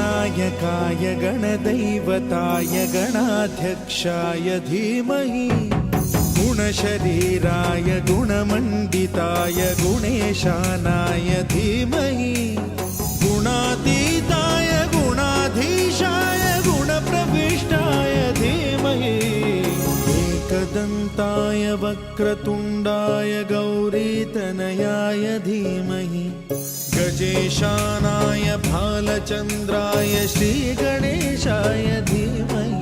गणनायकाय गणदैवताय गणाध्यक्षाय धीमहि गुणशरीराय गुणमण्डिताय गुणेशानाय धीमहि गुणातीताय गुणाधीशाय गुणप्रविष्टाय धीमहि एकदन्ताय वक्रतुण्डाय गौरीतनयाय धीमहि गजेशानाय भालचन्द्राय श्रीगणेशाय धीमहि